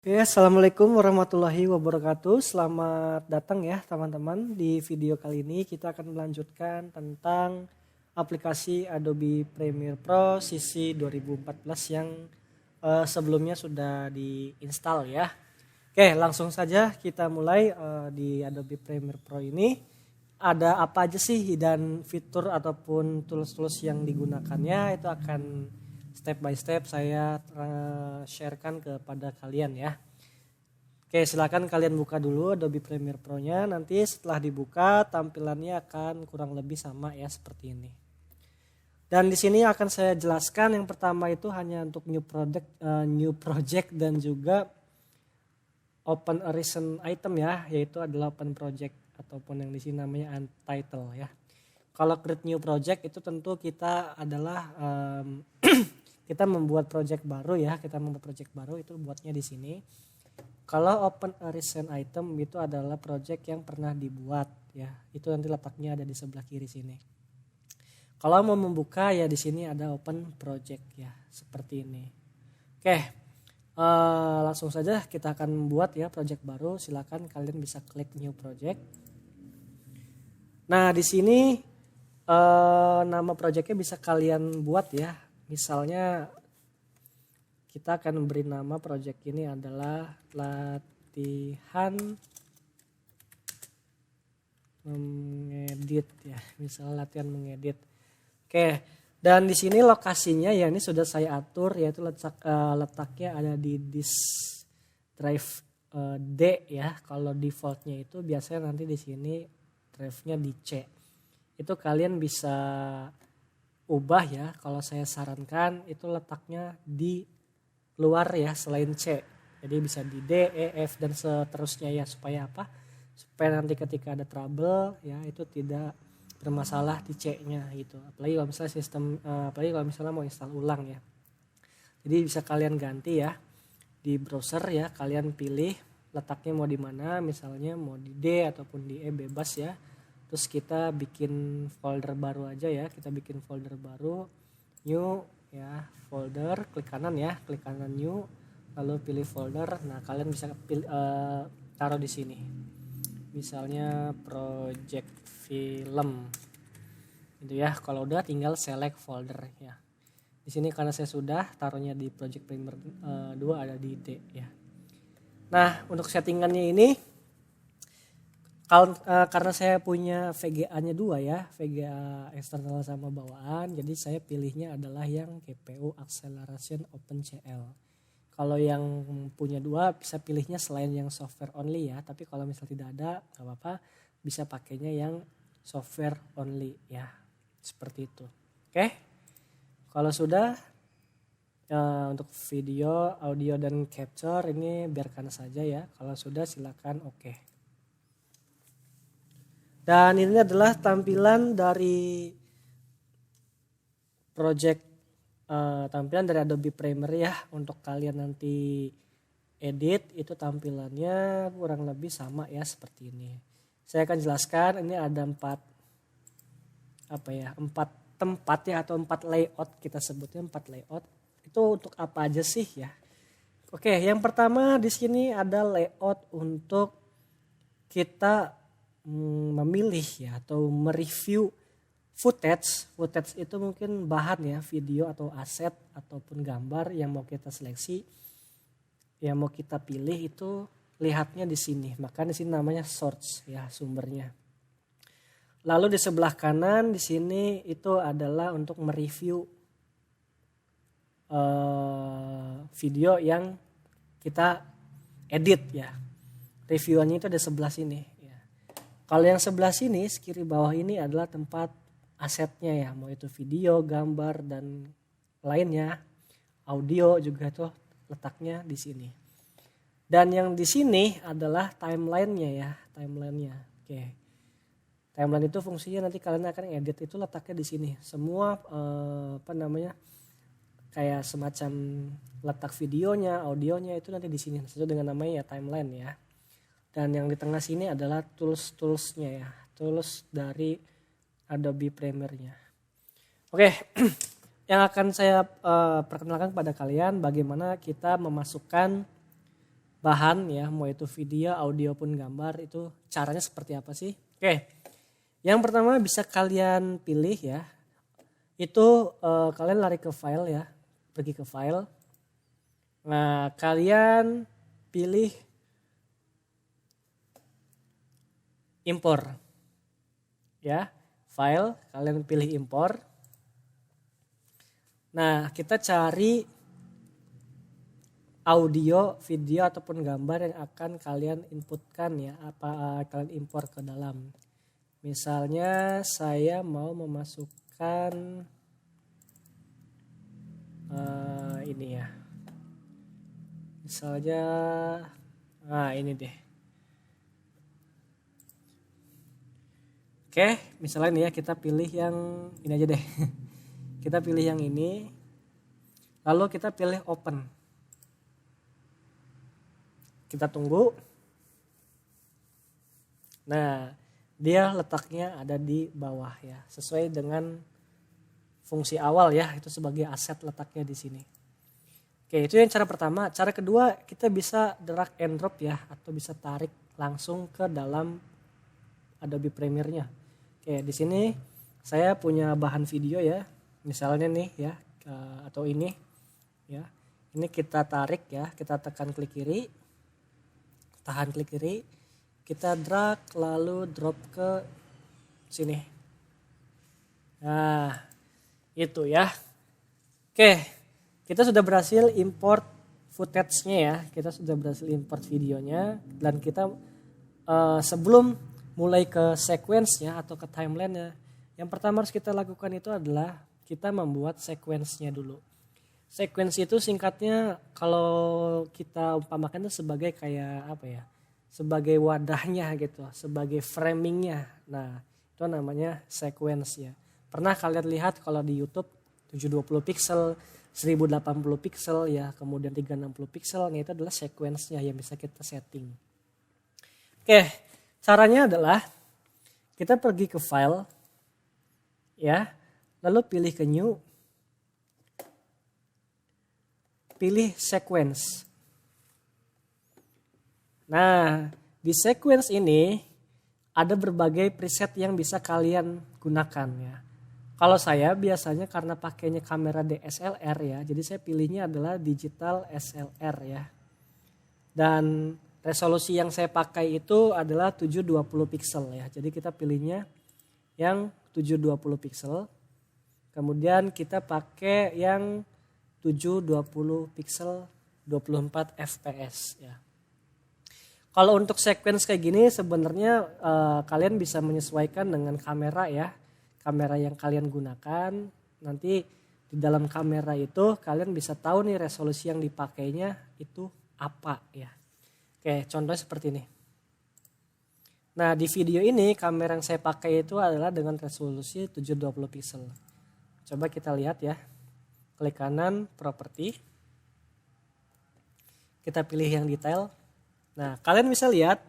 Oke, Assalamualaikum warahmatullahi wabarakatuh. Selamat datang ya teman-teman. Di video kali ini kita akan melanjutkan tentang aplikasi Adobe Premiere Pro sisi 2014 yang sebelumnya sudah diinstal ya. Oke, langsung saja kita mulai di Adobe Premiere Pro ini. Ada apa aja sih dan fitur ataupun tools-tools yang digunakannya itu akan step by step saya sharekan kepada kalian ya. Oke, silakan kalian buka dulu Adobe Premiere Pro-nya. Nanti setelah dibuka tampilannya akan kurang lebih sama ya seperti ini. Dan di sini akan saya jelaskan yang pertama itu hanya untuk new project dan juga open a recent item ya, yaitu adalah open project ataupun yang di sini namanya untitled ya. Kalau create new project itu tentu kita adalah kita membuat project baru ya, itu buatnya di sini. Kalau open a recent item itu adalah project yang pernah dibuat ya, itu nanti letaknya ada di sebelah kiri sini. Kalau mau membuka ya di sini ada open project ya, seperti ini. Oke, langsung saja kita akan membuat ya project baru. Silakan kalian bisa klik new project. Nah di sini nama projectnya bisa kalian buat ya. Misalnya kita akan beri nama project ini adalah latihan mengedit ya, misalnya latihan mengedit. Oke, dan di sini lokasinya ya ini sudah saya atur, yaitu letaknya ada di disk drive D ya. Kalau defaultnya itu biasanya nanti di sini drive-nya di C. Itu kalian bisa ubah ya, kalau saya sarankan itu letaknya di luar ya selain C. Jadi bisa di D, E, F dan seterusnya ya, supaya apa? Supaya nanti ketika ada trouble ya itu tidak bermasalah di C-nya gitu. Apalagi kalau misalnya mau install ulang ya. Jadi bisa kalian ganti ya di browser ya, kalian pilih letaknya mau di mana, misalnya mau di D ataupun di E bebas ya. Terus kita bikin folder baru aja ya, kita bikin folder baru, new ya, folder, klik kanan new, lalu pilih folder. Nah kalian bisa taruh di sini, misalnya project film, itu ya. Kalau udah tinggal select folder ya. Di sini karena saya sudah taruhnya di project Premiere 2 ada di D ya. Nah untuk settingannya ini, karena saya punya VGA-nya 2 ya, VGA eksternal sama bawaan, jadi saya pilihnya adalah yang GPU Acceleration OpenCL. Kalau yang punya 2 bisa pilihnya selain yang software only ya, tapi kalau misalnya tidak ada gak apa-apa, bisa pakainya yang software only ya, seperti itu. Oke, kalau sudah untuk video, audio dan capture ini biarkan saja ya, kalau sudah silakan oke. Dan ini adalah tampilan dari project tampilan dari Adobe Premiere ya. Untuk kalian nanti edit itu tampilannya kurang lebih sama ya seperti ini. Saya akan jelaskan, ini ada 4 tempat ya, atau 4 layout, kita sebutnya 4 layout. Itu untuk apa aja sih ya? Oke, yang pertama di sini ada layout untuk kita memilih ya atau mereview footage itu mungkin bahan ya, video atau aset ataupun gambar yang mau kita seleksi, yang mau kita pilih, itu lihatnya di sini. Maka di sini namanya source ya, sumbernya. Lalu di sebelah kanan di sini itu adalah untuk mereview video yang kita edit ya. Reviewannya itu ada sebelah sini. Kalau yang sebelah sini, kiri bawah ini adalah tempat asetnya ya, mau itu video, gambar dan lainnya, audio juga tuh letaknya di sini. Dan yang di sini adalah timelinenya ya, timelinenya. Oke, timeline itu fungsinya nanti kalian akan edit itu letaknya di sini. Semua kayak semacam letak videonya, audionya itu nanti di sini, sesuai dengan namanya ya, timeline ya. Dan yang di tengah sini adalah tools-toolsnya ya, tools dari Adobe Premiere-nya. Oke, yang akan saya perkenalkan kepada kalian bagaimana kita memasukkan bahan ya, mau itu video, audio pun gambar, itu caranya seperti apa sih? Oke, yang pertama bisa kalian pilih ya, itu kalian lari ke file ya, pergi ke file. Nah kalian pilih impor ya, file, kalian pilih impor. Nah kita cari audio, video ataupun gambar yang akan kalian inputkan ya, apa kalian impor ke dalam. Misalnya saya mau memasukkan ini ya. Misalnya ini deh. Oke, misalnya nih ya, kita pilih yang ini aja deh. Kita pilih yang ini. Lalu kita pilih open. Kita tunggu. Nah, dia letaknya ada di bawah ya, sesuai dengan fungsi awal ya, itu sebagai aset letaknya di sini. Oke, itu yang cara pertama. Cara kedua, kita bisa drag and drop ya, atau bisa tarik langsung ke dalam Adobe Premiere-nya. Oke, di sini saya punya bahan video ya, misalnya nih ya, atau ini ya. Ini kita tarik ya, kita tekan klik kiri. Tahan klik kiri, kita drag lalu drop ke sini. Nah, itu ya. Oke, kita sudah berhasil import footage-nya ya. Kita sudah berhasil import videonya, dan kita sebelum mulai ke sequence-nya atau ke timeline-nya, yang pertama harus kita lakukan itu adalah kita membuat sequence-nya dulu. Sequence itu singkatnya kalau kita umpamakan itu sebagai kayak apa ya, sebagai wadahnya gitu, sebagai framingnya. Nah itu namanya sequence ya. Pernah kalian lihat kalau di YouTube 720 pixel, 1080 pixel ya, kemudian 360 pixel, nah itu adalah sequence-nya yang bisa kita setting. Oke, caranya adalah kita pergi ke file ya, lalu pilih ke new. Pilih sequence. Nah, di sequence ini ada berbagai preset yang bisa kalian gunakan ya. Kalau saya biasanya karena pakainya kamera DSLR ya, jadi saya pilihnya adalah digital SLR ya. Dan resolusi yang saya pakai itu adalah 720 pixel ya. Jadi kita pilihnya yang 720 pixel. Kemudian kita pakai yang 720 pixel 24 fps ya. Kalau untuk sequence kayak gini sebenarnya kalian bisa menyesuaikan dengan kamera ya. Kamera yang kalian gunakan. Nanti di dalam kamera itu kalian bisa tahu nih resolusi yang dipakainya itu apa ya. Oke, contohnya seperti ini. Nah, di video ini kamera yang saya pakai itu adalah dengan resolusi 720 pixel. Coba kita lihat ya. Klik kanan, properti. Kita pilih yang detail. Nah, kalian bisa lihat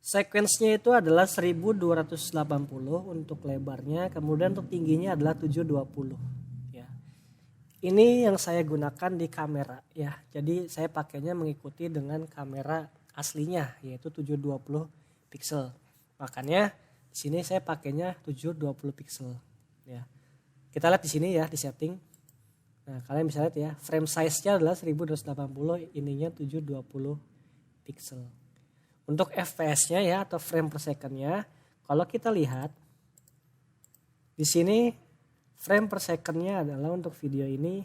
sequence-nya itu adalah 1280 untuk lebarnya, kemudian untuk tingginya adalah 720 ya. Ini yang saya gunakan di kamera ya. Jadi saya pakainya mengikuti dengan kamera aslinya yaitu 720 pixel. Makanya di sini saya pakainya 720 pixel ya. Kita lihat di sini ya, di setting. Nah, kalian bisa lihat ya, frame size-nya adalah 1280, ininya 720 pixel. Untuk FPS-nya ya atau frame per second-nya, kalau kita lihat di sini frame per second-nya adalah untuk video ini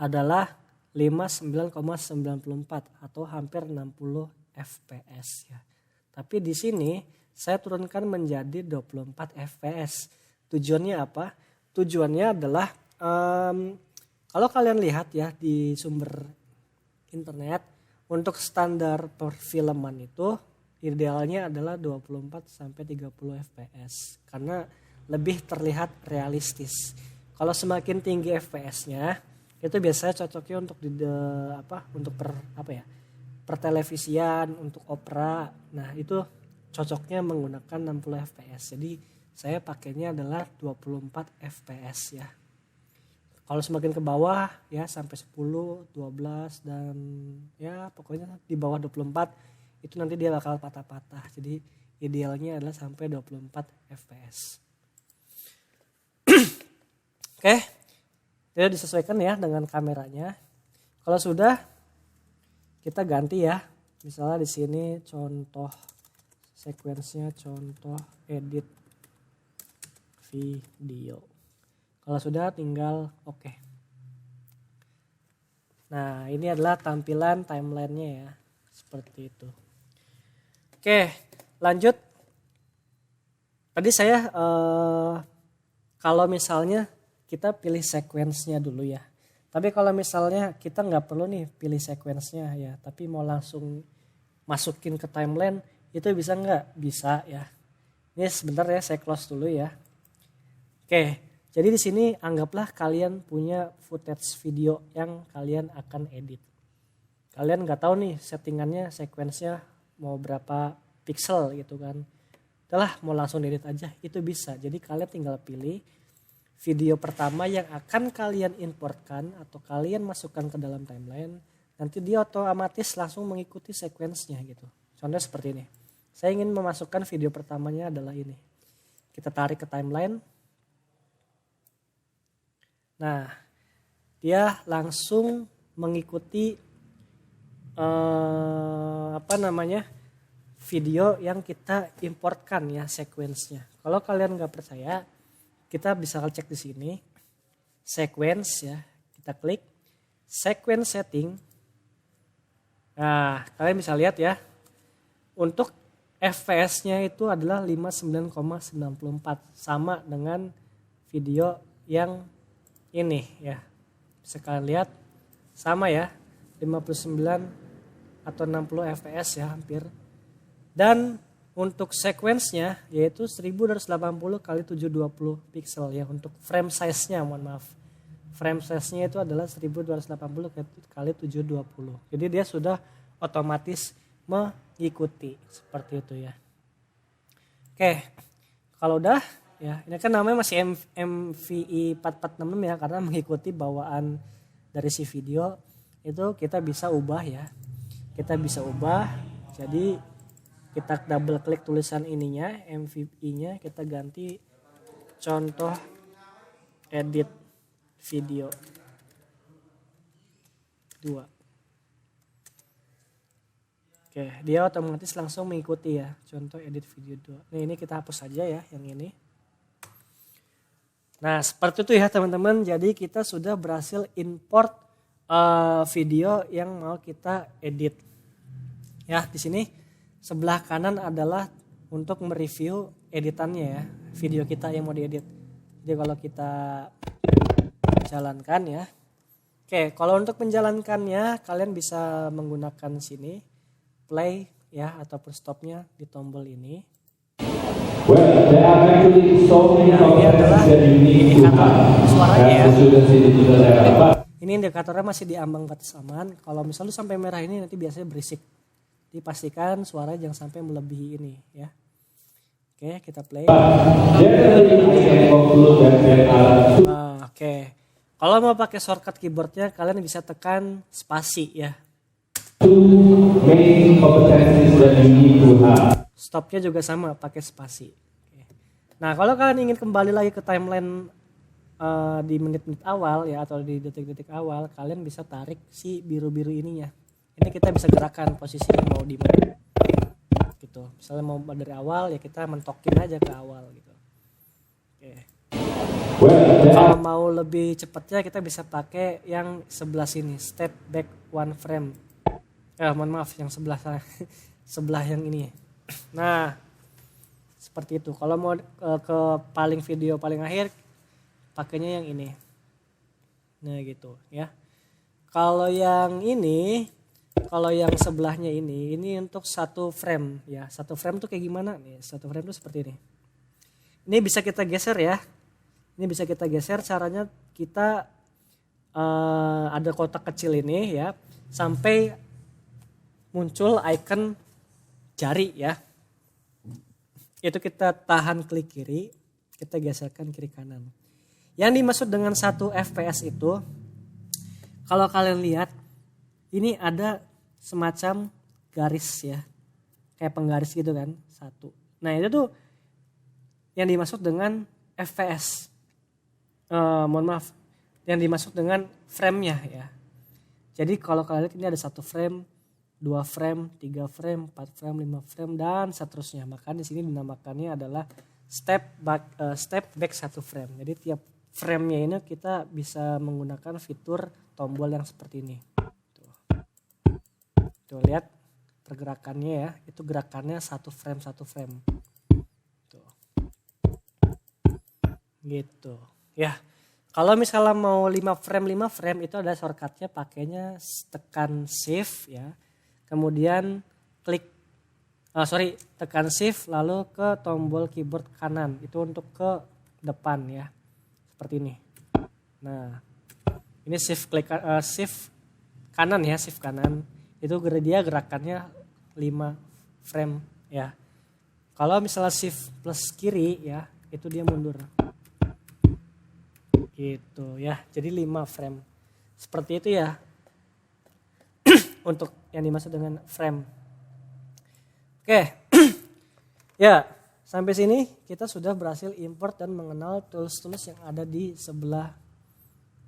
adalah 59,94 atau hampir 60 fps ya. Tapi di sini saya turunkan menjadi 24 fps. Tujuannya apa? Tujuannya adalah kalau kalian lihat ya di sumber internet, untuk standar perfilman itu idealnya adalah 24 sampai 30 fps karena lebih terlihat realistis. Kalau semakin tinggi fps-nya itu biasanya cocoknya untuk pertelevisian, untuk opera. Nah, itu cocoknya menggunakan 60 fps. Jadi saya pakainya adalah 24 fps ya. Kalau semakin ke bawah ya sampai 10, 12 dan ya pokoknya di bawah 24 itu nanti dia bakal patah-patah. Jadi idealnya adalah sampai 24 fps. Oke, jadi disesuaikan ya dengan kameranya. Kalau sudah kita ganti ya. Misalnya di sini contoh sekuensnya, contoh edit video. Kalau sudah tinggal oke. Nah, ini adalah tampilan timelinenya ya. Seperti itu. Oke, lanjut. Tadi saya kalau misalnya kita pilih sekuensnya dulu ya. Tapi kalau misalnya kita nggak perlu nih pilih sekuensnya ya, tapi mau langsung masukin ke timeline itu bisa nggak? Bisa ya. Ini sebentar ya saya close dulu ya. Oke, jadi di sini anggaplah kalian punya footage video yang kalian akan edit. Kalian nggak tahu nih settingannya, sekuensnya mau berapa pixel gitu kan. Udahlah mau langsung edit aja, itu bisa. Jadi kalian tinggal pilih video pertama yang akan kalian importkan atau kalian masukkan ke dalam timeline, nanti dia otomatis langsung mengikuti sekuensnya gitu. Contohnya seperti ini. Saya ingin memasukkan video pertamanya adalah ini. Kita tarik ke timeline. Nah, dia langsung mengikuti video yang kita importkan ya sekuensnya. Kalau kalian nggak percaya, kita bisa cek di sini, sequence ya, kita klik sequence setting. Nah, kalian bisa lihat ya, untuk fps-nya itu adalah 59,94, sama dengan video yang ini ya. Bisa kalian lihat, sama ya, 59 atau 60 fps ya hampir. Dan untuk sequence-nya yaitu 1280 kali 720 pixel ya untuk frame size-nya, mohon maaf. Frame size-nya itu adalah 1280 kali 720. Jadi dia sudah otomatis mengikuti seperti itu ya. Oke, kalau udah ya, ini kan namanya masih MVI 4466 ya, karena mengikuti bawaan dari si video itu kita bisa ubah ya. Kita bisa ubah, jadi kita double klik tulisan ininya, MVI-nya, kita ganti contoh edit video 2. Oke, dia otomatis langsung mengikuti ya, contoh edit video 2. Nah, ini kita hapus saja ya yang ini. Nah, seperti itu ya teman-teman. Jadi kita sudah berhasil import video yang mau kita edit. Ya, di sini sebelah kanan adalah untuk mereview editannya ya, video kita yang mau diedit. Jadi kalau kita jalankan ya. Oke, kalau untuk menjalankannya kalian bisa menggunakan sini play ya ataupun stopnya di tombol ini. Nah, ini adalah indikator suaranya ya. Ini indikatornya masih di ambang batas aman. Kalau misalnya sampai merah ini nanti biasanya berisik. Dipastikan suara jangan sampai melebihi ini ya. Oke, kita play. Oke. Kalau mau pakai shortcut keyboardnya kalian bisa tekan spasi ya. Stopnya juga sama, pakai spasi. Oke. Nah, kalau kalian ingin kembali lagi ke timeline di menit-menit awal ya atau di detik-detik awal, kalian bisa tarik si biru-biru ininya. Ini kita bisa gerakan posisinya mau di mana gitu. Misalnya mau dari awal ya kita mentokin aja ke awal gitu. Oke. Kalau mau lebih cepatnya kita bisa pakai yang sebelah sini, step back one frame. Mohon maaf yang sebelah sana. Sebelah yang ini. Nah, seperti itu. Kalau mau ke paling video paling akhir pakainya yang ini. Nah, gitu ya. Kalau yang ini, kalau yang sebelahnya ini untuk satu frame ya. Satu frame tuh kayak gimana nih? Satu frame tuh seperti ini. Ini bisa kita geser ya. Ini bisa kita geser, caranya kita ada kotak kecil ini ya. Sampai muncul icon jari ya. Itu kita tahan klik kiri, kita geserkan kiri kanan. Yang dimaksud dengan 1 fps itu, kalau kalian lihat ini ada semacam garis ya, kayak penggaris gitu kan, 1. Nah itu tuh yang dimaksud dengan fps. Mohon maaf, yang dimaksud dengan frame-nya ya. Jadi kalau kalian lihat ini ada 1 frame, 2 frame, 3 frame, 4 frame, 5 frame dan seterusnya. Maka di sini dinamakannya adalah step back 1 frame. Jadi tiap frame-nya ini kita bisa menggunakan fitur tombol yang seperti ini. Tuh lihat pergerakannya ya, itu gerakannya 1 frame 1 frame. Tuh. Gitu. Ya. Kalau misalnya mau 5 frame itu ada shortcutnya, pakainya tekan shift ya. Kemudian tekan shift lalu ke tombol keyboard kanan. Itu untuk ke depan ya. Seperti ini. Nah, ini shift kanan ya, shift kanan. Itu dia gerakannya 5 frame ya. Kalau misalnya shift plus kiri ya, itu dia mundur. Gitu ya, jadi 5 frame. Seperti itu ya. Untuk yang dimaksud dengan frame. Oke. Ya, sampai sini kita sudah berhasil import dan mengenal tools-tools yang ada di sebelah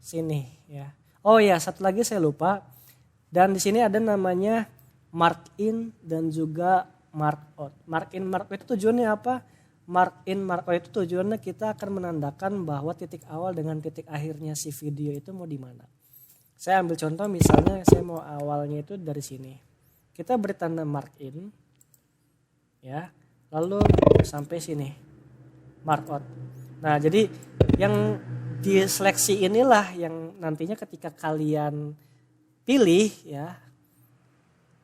sini ya. Oh ya, satu lagi saya lupa. Dan di sini ada namanya mark in dan juga mark out. Mark in, mark out itu tujuannya apa? Mark in, mark out itu tujuannya kita akan menandakan bahwa titik awal dengan titik akhirnya si video itu mau di mana. Saya ambil contoh, misalnya saya mau awalnya itu dari sini. Kita beri tanda mark in ya, lalu sampai sini mark out. Nah, jadi yang diseleksi inilah yang nantinya ketika kalian pilih ya,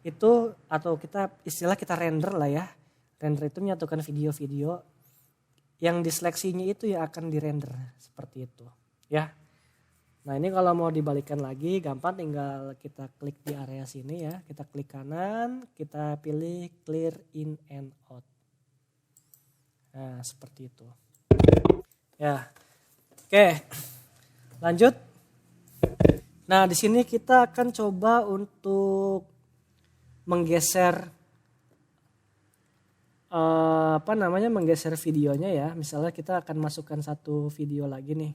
itu atau kita render lah ya. Render itu menyatukan video-video yang diseleksinya itu yang akan dirender seperti itu ya. Nah ini kalau mau dibalikan lagi gampang, tinggal kita klik di area sini ya. Kita klik kanan, kita pilih clear in and out. Nah seperti itu ya. Oke, lanjut. Nah di sini kita akan coba untuk menggeser menggeser videonya ya. Misalnya kita akan masukkan satu video lagi nih.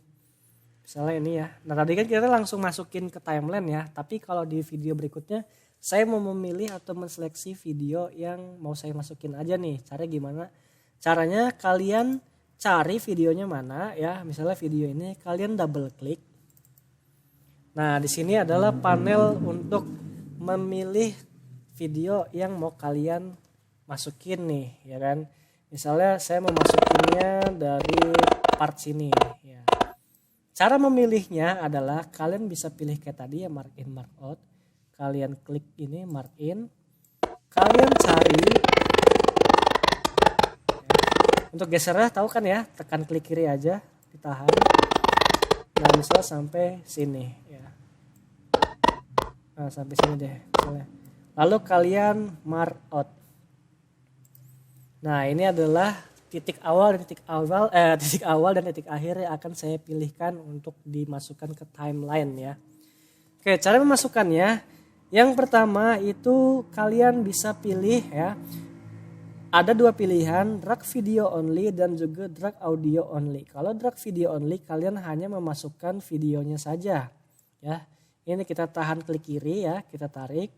Misalnya ini ya. Nah tadi kan kita langsung masukin ke timeline ya. Tapi kalau di video berikutnya saya mau memilih atau menseleksi video yang mau saya masukin aja nih. Caranya gimana? Caranya kalian cari videonya mana ya. Misalnya video ini kalian double klik. Nah di sini adalah panel untuk memilih video yang mau kalian masukin nih ya kan. Misalnya saya mau masukinnya dari part sini ya. Cara memilihnya adalah kalian bisa pilih kayak tadi ya, mark in mark out. Kalian klik ini mark in. Kalian cari ya. Untuk gesernya tahu kan ya, tekan klik kiri aja, ditahan. Nah misalnya sampai sini ya. Nah sampai sini deh misalnya. Lalu kalian mark out. Nah ini adalah titik awal dan titik akhir yang akan saya pilihkan untuk dimasukkan ke timeline ya. Oke, cara memasukkannya yang pertama itu kalian bisa pilih ya. Ada 2 pilihan, drag video only dan juga drag audio only. Kalau drag video only kalian hanya memasukkan videonya saja ya. Ini kita tahan klik kiri ya, kita tarik.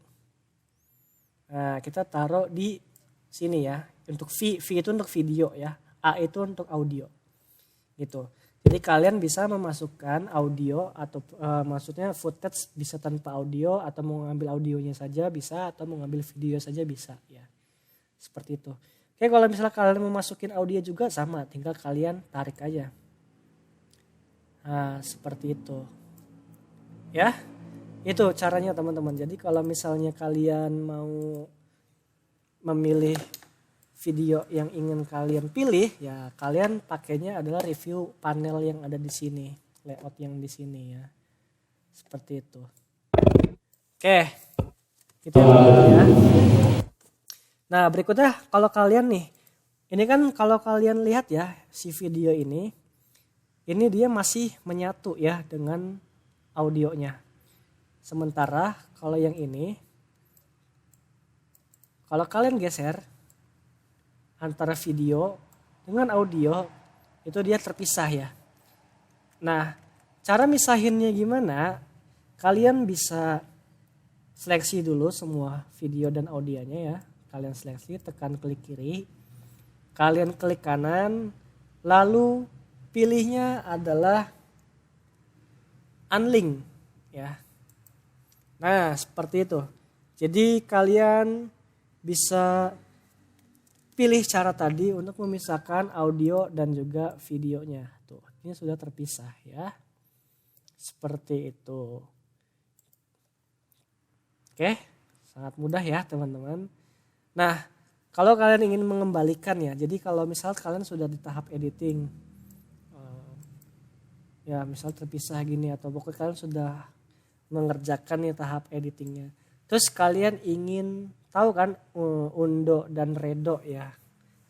Nah, kita taruh di sini ya. Untuk V itu untuk video ya, A itu untuk audio gitu. Jadi kalian bisa memasukkan audio atau maksudnya footage bisa tanpa audio, atau mau ngambil audionya saja bisa, atau mau ngambil video saja bisa ya. Seperti itu. Oke, kalau misalnya kalian mau masukin audio juga sama, tinggal kalian tarik aja. Nah seperti itu ya. Itu caranya teman-teman. Jadi kalau misalnya kalian mau memilih video yang ingin kalian pilih ya, kalian pakainya adalah review panel yang ada di sini, layout yang di sini ya. Seperti itu. Oke. Itu yang pertama ya. Nah, berikutnya kalau kalian nih, ini kan kalau kalian lihat ya si video ini ini dia masih menyatu ya dengan audionya. Sementara kalau yang ini, kalau kalian geser antara video dengan audio itu dia terpisah ya. Nah, cara misahinnya gimana? Kalian bisa seleksi dulu semua video dan audionya ya. Kalian seleksi, tekan klik kiri. Kalian klik kanan, lalu pilihnya adalah unlink ya. Nah, seperti itu. Jadi kalian bisa pilih cara tadi untuk memisahkan audio dan juga videonya. Tuh, ini sudah terpisah ya. Seperti itu. Oke, sangat mudah ya teman-teman. Nah, kalau kalian ingin mengembalikan ya, jadi kalau misal kalian sudah di tahap editing, ya misal terpisah gini atau pokoknya kalian sudah mengerjakan nih tahap editingnya. Terus kalian ingin tahu kan undo dan redo ya,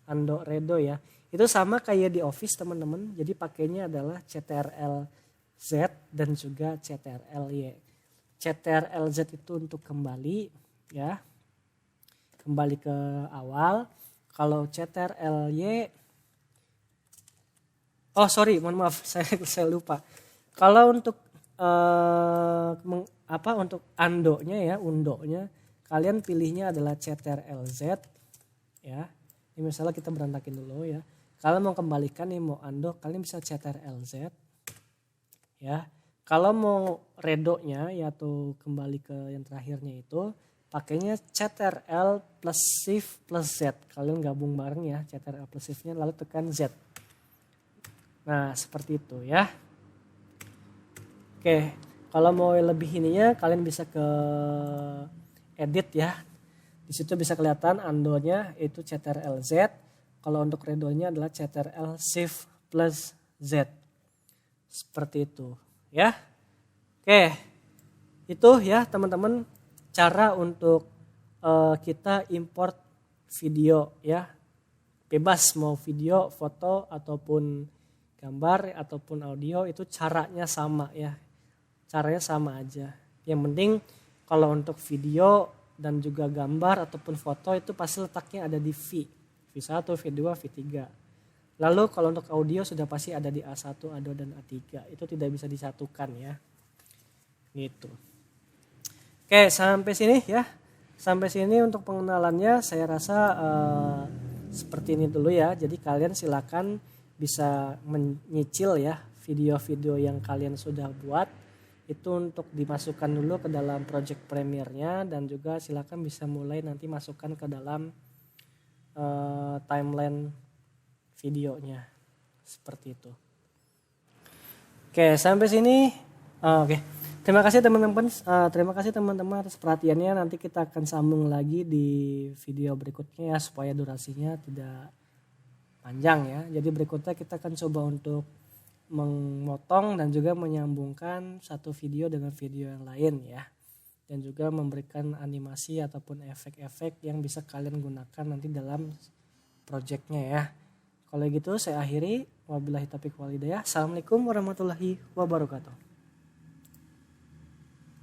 undo redo ya, itu sama kayak di Office teman-teman. Jadi pakainya adalah Ctrl Z dan juga Ctrl Y. Ctrl Z itu untuk kembali ya, kembali ke awal. Kalau Ctrl Y, oh sorry, mohon maaf, saya lupa. Kalau untuk untuk undo-nya ya, undo-nya kalian pilihnya adalah Ctrl Z ya. Ini misalnya kita berantakin dulu ya. Kalian mau kembalikan nih, mau undo, kalian bisa Ctrl Z ya. Kalau mau redo-nya ya atau kembali ke yang terakhirnya itu pakainya Ctrl plus Shift plus Z. Kalian gabung bareng ya, Ctrl plus Shift-nya lalu tekan Z. Nah, seperti itu ya. Oke, kalau mau lebih ininya kalian bisa ke edit ya. Di situ bisa kelihatan undo-nya itu Ctrl Z. Kalau untuk redo-nya adalah Ctrl Shift plus Z. Seperti itu ya. Oke, itu ya teman-teman cara untuk kita import video ya. Bebas mau video, foto ataupun gambar ataupun audio, itu caranya sama ya. Caranya sama aja. Yang penting kalau untuk video dan juga gambar ataupun foto itu pasti letaknya ada di V1, V2, V3. Lalu kalau untuk audio sudah pasti ada di A1, A2 dan A3. Itu tidak bisa disatukan ya. Gitu. Oke, sampai sini ya. Sampai sini untuk pengenalannya saya rasa seperti ini dulu ya. Jadi kalian silakan bisa menyicil ya video-video yang kalian sudah buat. Itu untuk dimasukkan dulu ke dalam project Premiere-nya dan juga silakan bisa mulai nanti masukkan ke dalam timeline videonya. Seperti itu. Oke, sampai sini. Oke. Terima kasih teman-teman atas perhatiannya. Nanti kita akan sambung lagi di video berikutnya ya supaya durasinya tidak panjang ya. Jadi berikutnya kita akan coba untuk memotong dan juga menyambungkan satu video dengan video yang lain ya. Dan juga memberikan animasi ataupun efek-efek yang bisa kalian gunakan nanti dalam projectnya ya. Kalau gitu saya akhiri. Wabillahi taufiq wal hidayah. Assalamualaikum warahmatullahi wabarakatuh.